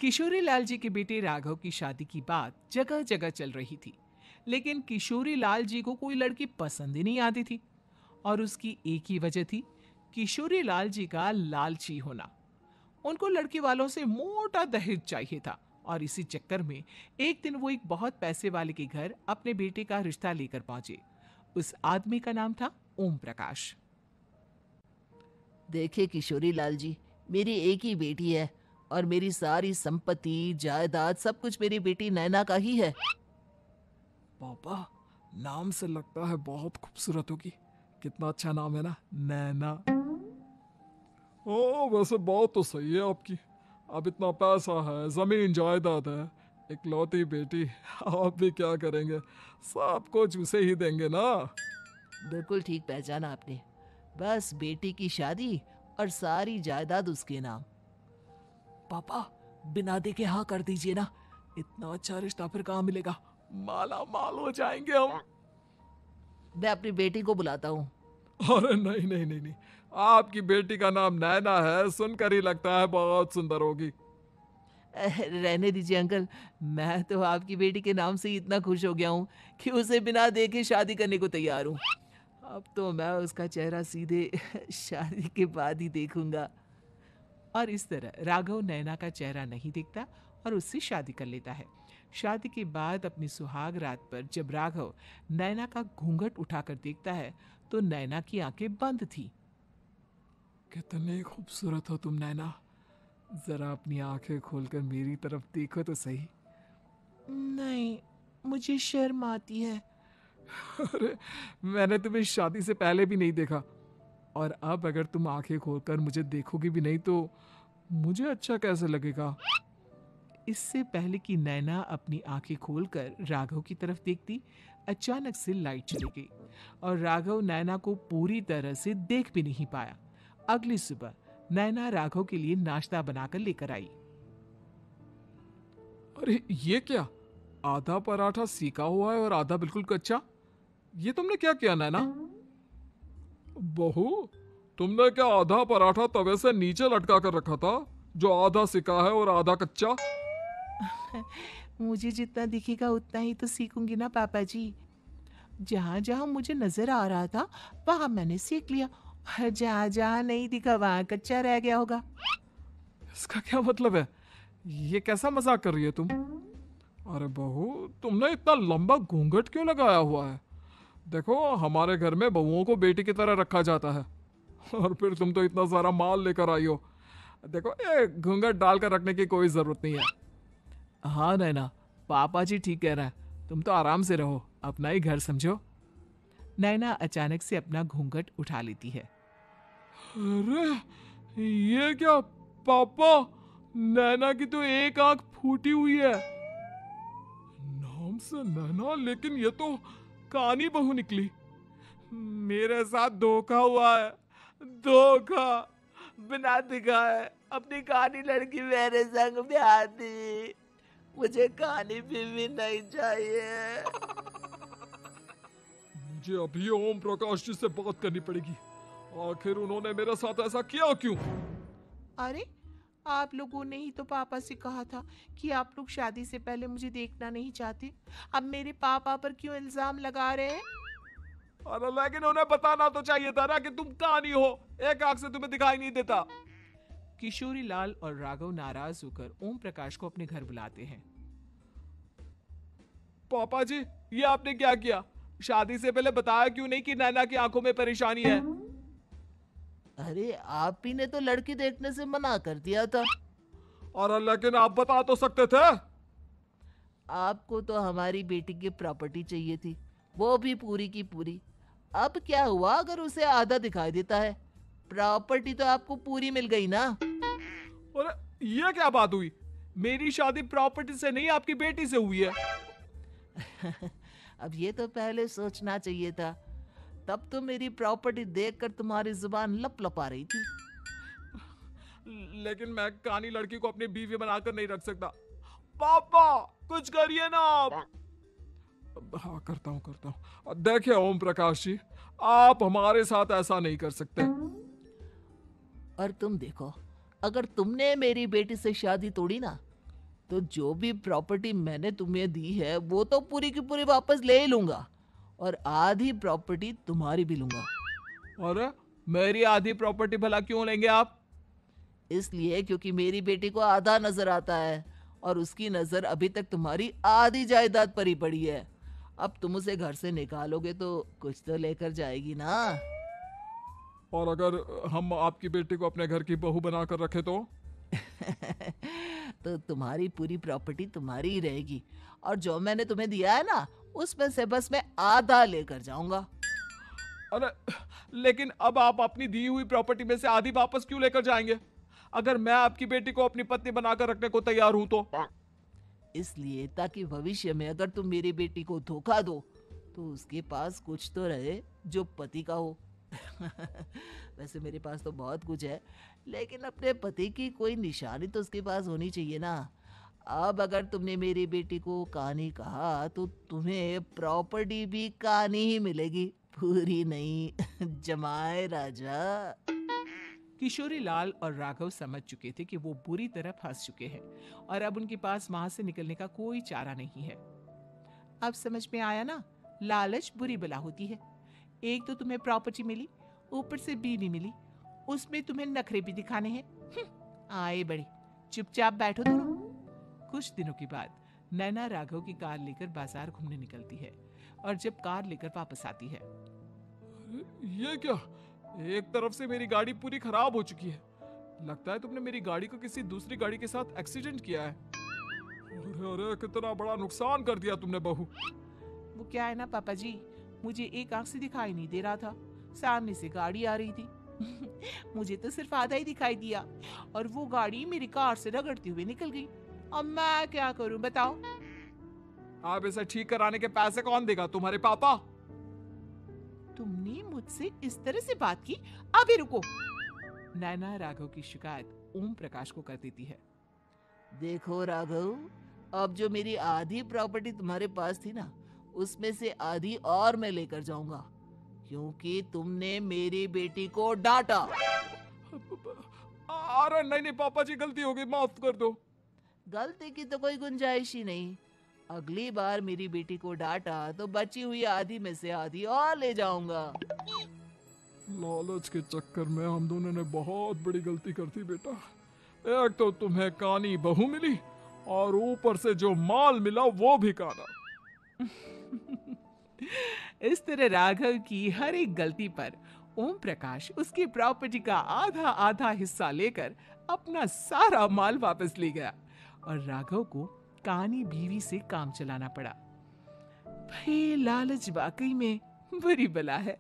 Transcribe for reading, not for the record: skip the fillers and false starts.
किशोरी लाल जी के बेटे राघव की शादी की बात जगह जगह चल रही थी, लेकिन किशोरी लाल जी को कोई लड़की पसंद ही नहीं आती थी। और उसकी एक ही वजह थी, किशोरी लाल जी का लालची होना। उनको लड़की वालों से मोटा दहेज चाहिए था और इसी चक्कर में एक दिन वो एक बहुत पैसे वाले के घर अपने बेटे का रिश्ता लेकर पहुंचे। उस आदमी का नाम था ओम प्रकाश। देखिए किशोरी लाल जी, मेरी एक ही बेटी है और मेरी सारी संपत्ति जायदाद सब कुछ मेरी बेटी नैना का ही है। पापा, नाम से लगता है बहुत खूबसूरत होगी। कितना अच्छा नाम है ना, नैना। ओ वैसे बात तो सही है आपकी। अब इतना पैसा है, जमीन जायदाद है, इकलौती बेटी, आप भी क्या करेंगे? सब कुछ उसे ही देंगे ना। बिल्कुल ठीक पहचाना आपने। बस बेटी की शादी और सारी जायदाद उसके नाम। पापा, बिना देखे हाँ कर दीजिए ना। इतना अच्छा रिश्ता फिर कहाँ मिलेगा? माला माल हो जाएंगे हम। मैं अपनी बेटी को बुलाता हूँ। अरे नहीं नहीं नहीं नहीं, आपकी बेटी का नाम नैना है, सुनकर ही लगता है बहुत सुंदर होगी। रहने दीजिए अंकल, मैं तो आपकी बेटी के नाम से ही इतना खुश हो गया हूँ कि उसे बिना देखे शादी करने को तैयार हूँ। अब तो मैं उसका चेहरा सीधे शादी के बाद ही देखूंगा। और इस तरह राघव नैना का चेहरा नहीं देखता और उससे शादी कर लेता है। शादी के बाद अपनी सुहाग रात पर जब राघव नैना का घूंघट उठाकर देखता है तो नैना की आंखें बंद थी। कितनी खूबसूरत हो तुम नैना, जरा अपनी आंखें खोलकर मेरी तरफ देखो तो सही। नहीं, मुझे शर्म आती है। अरे, मैंने तुम्हें शादी से पहले भी नहीं देखा, और अब अगर तुम आंखें खोलकर मुझे देखोगी भी नहीं तो मुझे अच्छा कैसे लगेगा? इससे पहले कि नैना अपनी आंखें खोलकर राघव की तरफ देखती, अचानक से लाइट चली गई और राघव नैना को पूरी तरह से देख भी नहीं पाया। अगली सुबह नैना राघव के लिए नाश्ता बनाकर लेकर आई। अरे ये क्या, आधा पराठा सीका हुआ है और आधा बिल्कुल कच्चा। ये तुमने क्या किया नैना? बहू, तुमने क्या आधा पराठा तवे से नीचे लटका कर रखा था, जो आधा सिका है और आधा कच्चा? मुझे जितना दिखेगा उतना ही तो सीखूंगी ना पापा जी। जहां जहां मुझे नजर आ रहा था वहां मैंने सीख लिया, और जहां जहां नहीं दिखा वहां कच्चा रह गया होगा। इसका क्या मतलब है? ये कैसा मजाक कर रही है तुम? अरे बहू, तुमने इतना लंबा घूंघट क्यों लगाया हुआ है? देखो, हमारे घर में बहुओं को बेटी की तरह रखा जाता है, और फिर तुम तो इतना सारा माल लेकर आई हो। देखो, ये घूंघट डालकर रखने की कोई जरूरत नहीं है। हाँ नैना, पापा जी ठीक कह रहा है, तुम तो आराम से रहो, अपना ही घर समझो। नैना अचानक से अपना घूंघट उठा लेती है। अरे ये क्या पापा, नैना की तो एक आंख फूटी हुई है। नाम से नैना, लेकिन ये तो कानी बहू निकली। मेरे साथ धोखा हुआ है, धोखा। बिना दिखाए अपनी कहानी लड़की मेरे संग ब्याह दी। मुझे कहानी भी नहीं चाहिए। मुझे अभी ओम प्रकाश जी से बात करनी पड़ेगी। आखिर उन्होंने मेरे साथ ऐसा किया क्यों? अरे, आप लोगों ने ही तो पापा से कहा था कि आप लोग शादी से पहले मुझे देखना नहीं चाहते। अब मेरे पापा पर क्यों इल्जाम लगा रहे हैं? अरे लेकिन उन्हें बताना तो चाहिए था ना कि तुम कहानी हो, एक आंख से तुम्हें दिखाई नहीं देता। किशोरी लाल और राघव नाराज होकर ओम प्रकाश को अपने घर बुलाते हैं। पापा जी, ये आपने क्या किया? शादी से पहले बताया क्यों नहीं कि नैना की आंखों में परेशानी है? अरे आप ही ने तो लड़की देखने से मना कर दिया था। और लेकिन आप बता तो सकते थे। आपको तो हमारी बेटी की प्रॉपर्टी चाहिए थी, वो भी पूरी की पूरी। अब क्या हुआ अगर उसे आधा दिखाई देता है? प्रॉपर्टी तो आपको पूरी मिल गई ना। और ये क्या बात हुई? मेरी शादी प्रॉपर्टी से नहीं, आपकी बेटी से हुई है। अब ये तो पहले सोचना चाहिए था। तब तो मेरी प्रॉपर्टी देखकर तुम्हारी जुबान लप लप आ रही थी। लेकिन मैं कानी लड़की को अपनी बीवी बनाकर नहीं रख सकता। पापा, कुछ करिए ना आप। हाँ, करता हूँ। देखिए ओम प्रकाश जी, आप हमारे साथ ऐसा नहीं कर सकते। और तुम देखो, अगर तुमने मेरी बेटी से शादी तोड़ी ना तो जो भी प्रॉपर्टी मैंने तुम्हें दी है वो तो पूरी की पूरी वापस ले ही लूंगा, और आधी प्रॉपर्टी तुम्हारी भी लूंगा। अरे मेरी आधी प्रॉपर्टी भला क्यों लेंगे आप? इसलिए क्योंकि मेरी बेटी को आधा नजर आता है और उसकी नजर अभी तक तुम्हारी आधी जायदाद पर ही पड़ी है। अब तुम उसे घर से निकालोगे तो कुछ तो लेकर जाएगी ना। और अगर हम आपकी बेटी को अपने घर की बहू बनाकर रखे तो? तो तुम्हारी पूरी प्रॉपर्टी तुम्हारी ही रहेगी, और जो मैंने तुम्हें दिया है ना उसमें से बस मैं आधा लेकर जाऊंगा। अरे लेकिन अब आप अपनी दी हुई प्रॉपर्टी में से आधी वापस क्यों लेकर जाएंगे? अगर मैं आपकी बेटी को अपनी पत्नी बनाकर रखने को तैयार हूं तो? इसलिए ताकि भविष्य में अगर तुम मेरी बेटी को धोखा दो तो उसके पास कुछ तो रहे जो पति का हो। वैसे मेरे पास तो बहुत कुछ है, लेकिन अपने पति की कोई निशानी तो उसके पास होनी चाहिए ना। अब अगर तुमने मेरी बेटी को कहानी कहा तो तुम्हें प्रॉपर्टी भी कहानी ही मिलेगी, पूरी नहीं। जमाए राजा। किशोरी लाल और राघव समझ चुके थे कि वो बुरी तरह फंस चुके हैं और अब उनके पास वहां से निकलने का कोई चारा नहीं है। अब समझ में आया ना, लालच बुरी बला होती है। एक तो तुम्हें प्रॉपर्टी मिली, ऊपर से बीवी मिली, उसमें तुम्हें नखरे भी दिखाने हैं। आए बड़े, चुपचाप बैठो दोनों। कुछ दिनों के बाद नैना राघव की कार लेकर बाजार घूमने निकलती है और जब कार लेकर वापस आती है, ये क्या? एक तरफ से मेरी गाड़ी पूरी खराब हो चुकी है। लगता है तुमने मेरी गाड़ी को किसी दूसरी गाड़ी के साथ एक्सीडेंट किया है। अरे अरे कितना बड़ा नुकसान कर दिया तुमने बहू। वो क्या है ना पापा जी, मुझे एक आंख से दिखाई नहीं दे रहा था, सामने से गाड़ी आ रही थी। मुझे तो सिर्फ आधा ही दिखाई दिया और वो गाड़ी मेरी कार से रगड़ती हुई निकल गई। अब मैं क्या करूं बताओ? आप इसे ठीक कराने के पैसे कौन देगा? तुम्हारे पापा? तुमने मुझसे इस तरह से बात की? अभी रुको। नैना राघव की शिकायत ओम प्रकाश को कर देती है। देखो राघव, अब जो मेरी आधी प्रॉपर्टी तुम्हारे पास थी ना उसमें से आधी और मैं लेकर जाऊंगा, क्योंकि तुमने मेरी बेटी को डांटा। अरे नहीं नहीं पापा जी, गलती हो गई, माफ कर दो। गलती की तो कोई गुंजाइश ही नहीं। अगली बार मेरी बेटी को डांटा तो बची हुई आधी में से आधी और ले जाऊंगा। लालच के चक्कर में हम दोनों ने बहुत बड़ी गलती कर दी बेटा। एक तो तुम्हें कानी बहू मिली और ऊपर से जो माल मिला वो भी काना। इस तरह राघव की हर एक गलती पर ओम प्रकाश उसकी प्रॉपर्टी का आधा आधा हिस्सा लेकर अपना सारा माल वापस ले गया और राघव को कानी बीवी से काम चलाना पड़ा। भाई लालच वाकई में बुरी बला है।